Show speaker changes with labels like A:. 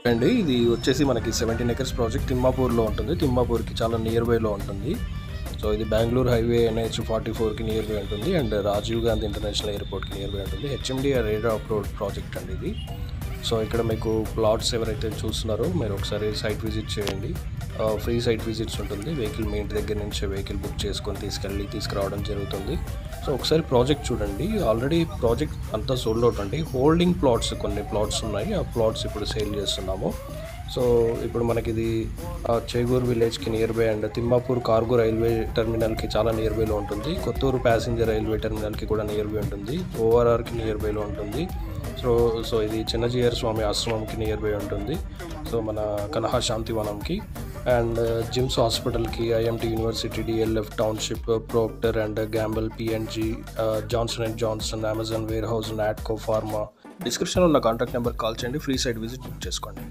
A: అండి ఇది వచ్చేసి మనకి 17 ఎకర్స్ ప్రాజెక్ట్ తిమ్మాపూర్లో ఉంటుంది. తిమ్మాపూర్కి చాలా నియర్ బైలో ఉంటుంది. సో ఇది బెంగళూరు హైవే NH-44కి నియర్ బై ఉంటుంది అండ్ రాజీవ్ గాంధీ ఇంటర్నేషనల్ ఎయిర్పోర్ట్కి నియర్ బై ఉంటుంది. HMD రేడియో అప్రోడ్ ప్రాజెక్ట్ అండి ఇది. సో ఇక్కడ మీకు ప్లాట్స్ ఎవరైతే చూస్తున్నారో మీరు ఒకసారి సైట్ విజిట్ చేయండి. ఫ్రీ సైట్ విజిట్స్ ఉంటుంది. వెహికల్ మీ ఇంటి దగ్గర నుంచి వెహికల్ బుక్ చేసుకొని తీసుకురావడం జరుగుతుంది. సో ఒకసారి ప్రాజెక్ట్ చూడండి. ఆల్రెడీ ప్రాజెక్ట్ అంతా సోల్డ్ అవుట్ అండి. హోల్డింగ్ ప్లాట్స్ కొన్ని ప్లాట్స్ ఉన్నాయి. ఆ ప్లాట్స్ ఇప్పుడు సేల్ చేస్తున్నాము. సో ఇప్పుడు మనకి ఇది చేగూరు విలేజ్కి near by and Thimmapur cargo railway టెర్మినల్కి చాలా నియర్ బైలో ఉంటుంది. కొత్తూరు ప్యాసింజర్ రైల్వే టెర్మినల్కి కూడా నియర్ బై ఉంటుంది. ORRకి నియర్ బైలో ఉంటుంది. సో ఇది చిన్నజీయర్ స్వామి ఆశ్రమంకి నియర్ బై ఉంటుంది. సో మన కలహ శాంతివనంకి అండ్ జిమ్స్ హాస్పిటల్కి, IMT university, DLF township, Procter and Gamble, PNG, Johnson & Johnson, Amazon warehouse, Natco pharma. డిస్క్రిప్షన్లో ఉన్న కాంటాక్ట్ నెంబర్ కాల్ చేయండి. ఫ్రీ సైట్ విజిట్ బుక్ చేసుకోండి.